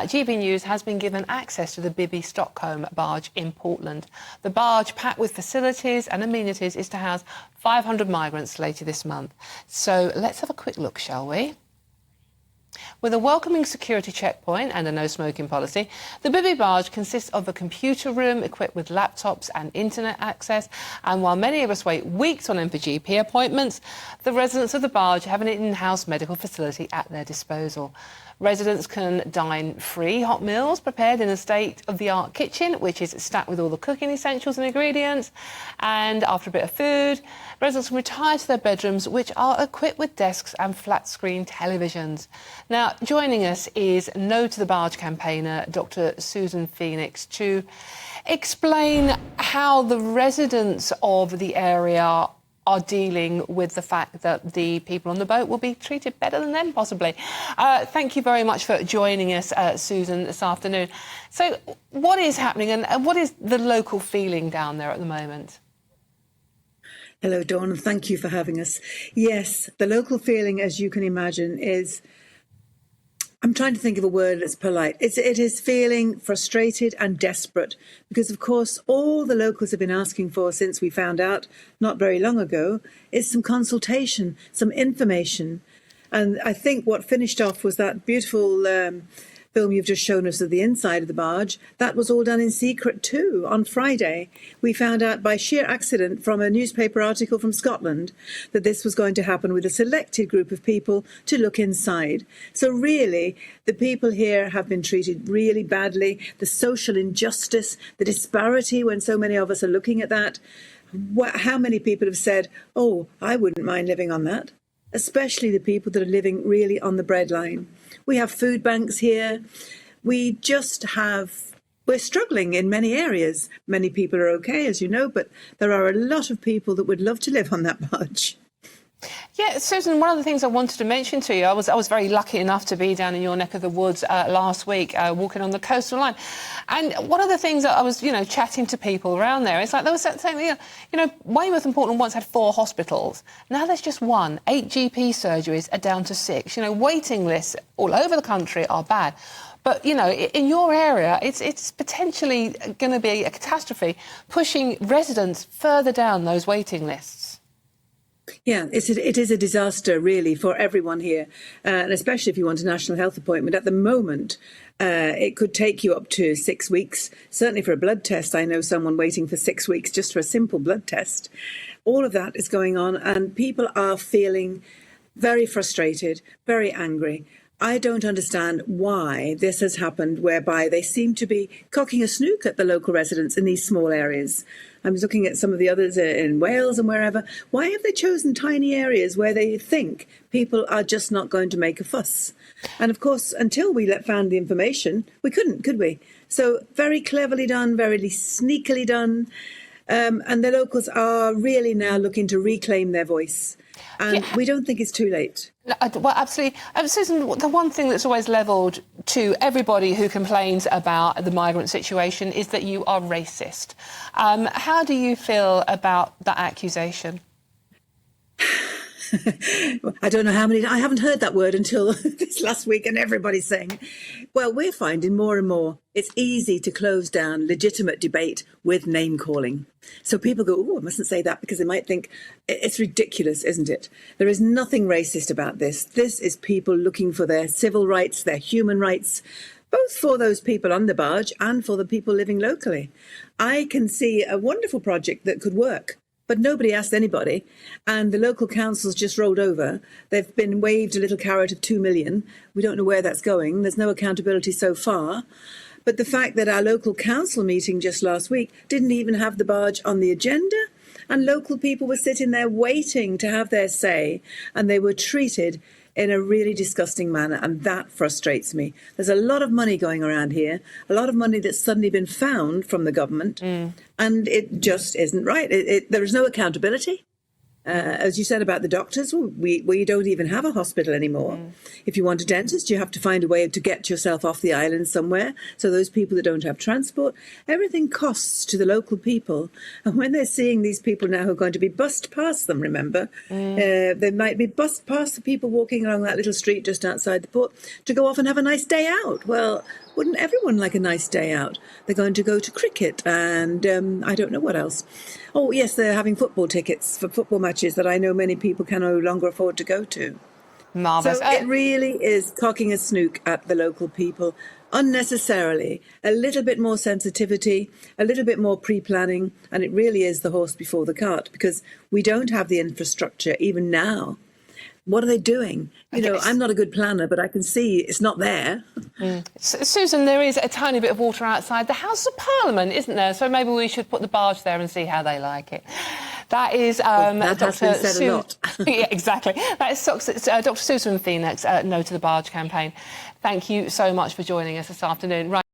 GB News has been given access to the Bibby Stockholm barge in Portland. The barge, packed with facilities and amenities, is to house 500 migrants later this month. So let's have a quick look, shall we? With a welcoming security checkpoint and a no-smoking policy, the Bibby barge consists of a computer room equipped with laptops and internet access. And while many of us wait weeks on end for GP appointments, the residents of the barge have an in-house medical facility at their disposal. Residents can dine free hot meals prepared in a state-of-the-art kitchen, which is stacked with all the cooking essentials and ingredients. And after a bit of food, residents can retire to their bedrooms, which are equipped with desks and flat-screen televisions. Now, joining us is No to the Barge campaigner, Dr. Susan Phoenix, to explain how the residents of the area are dealing with the fact that the people on the boat will be treated better than them, possibly. Thank you very much for joining us, Susan, this afternoon. So what is happening and what is the local feeling down there at the moment? Hello, Dawn, and thank you for having us. Yes, the local feeling, as you can imagine, is... I'm trying to think of a word that's polite. It is feeling frustrated and desperate because, of course, all the locals have been asking for since we found out not very long ago is some consultation, some information. And I think what finished off was that beautiful film you've just shown us of the inside of the barge. That was all done in secret too. On Friday, we found out by sheer accident from a newspaper article from Scotland that this was going to happen with a selected group of people to look inside. So really, the people here have been treated really badly. The social injustice, the disparity when so many of us are looking at that. How many people have said, oh, I wouldn't mind living on that? Especially the people that are living really on the breadline. We have food banks here. We're struggling in many areas. Many people are okay, as you know, but there are a lot of people that would love to live on that barge. Yeah, Susan, one of the things I wanted to mention to you, I was very lucky enough to be down in your neck of the woods last week, walking on the coastal line. And one of the things that I was, chatting to people around there, it's like they were saying, Weymouth and Portland once had 4 hospitals. Now there's just 1. 8 GP surgeries are down to 6. Waiting lists all over the country are bad. But, in your area, it's potentially going to be a catastrophe, pushing residents further down those waiting lists. Yeah, it is a disaster, really, for everyone here, and especially if you want a national health appointment. At the moment, it could take you up to 6 weeks. Certainly for a blood test, I know someone waiting for 6 weeks just for a simple blood test. All of that is going on, and people are feeling very frustrated, very angry. I don't understand why this has happened, whereby they seem to be cocking a snook at the local residents in these small areas. I was looking at some of the others in Wales and wherever. Why have they chosen tiny areas where they think people are just not going to make a fuss? And of course, until we found the information, we couldn't, could we? So very cleverly done, very sneakily done. And the locals are really now looking to reclaim their voice. And we don't think it's too late. Well, absolutely. Susan, the one thing that's always levelled to everybody who complains about the migrant situation is that you are racist. How do you feel about that accusation? I don't know how many. I haven't heard that word until this last week, and everybody's saying it. Well, we're finding more and more it's easy to close down legitimate debate with name calling. So people go, oh, I mustn't say that because they might think it's ridiculous, isn't it? There is nothing racist about this. This is people looking for their civil rights, their human rights, both for those people on the barge and for the people living locally. I can see a wonderful project that could work. But nobody asked anybody, and the local councils just rolled over. They've been waved a little carrot of 2 million. We don't know where that's going. There's no accountability so far. But the fact that our local council meeting just last week didn't even have the barge on the agenda, and local people were sitting there waiting to have their say, and they were treated in a really disgusting manner, and that frustrates me. There's a lot of money going around here, a lot of money that's suddenly been found from the government, and it just isn't right. There is no accountability. As you said about the doctors, we don't even have a hospital anymore. If you want a dentist, you have to find a way to get yourself off the island somewhere. So those people that don't have transport, everything costs to the local people. And when they're seeing these people now who are going to be bussed past them, remember, they might be bussed past the people walking along that little street just outside the port to go off and have a nice day out. Well, wouldn't everyone like a nice day out? They're going to go to cricket and I don't know what else. Oh, yes, they're having football tickets for football matches that I know many people can no longer afford to go to. Marvellous. So it really is cocking a snook at the local people unnecessarily. A little bit more sensitivity, a little bit more pre-planning, and it really is the horse before the cart because we don't have the infrastructure even now. What are they doing? You know, I'm not a good planner, but I can see it's not there. Susan, there is a tiny bit of water outside the House of Parliament, isn't there? So maybe we should put the barge there and see how they like it. That is that has been said a lot. Yeah, exactly. That is Dr. Susan Phoenix, No to the Barge campaign. Thank you so much for joining us this afternoon. Right.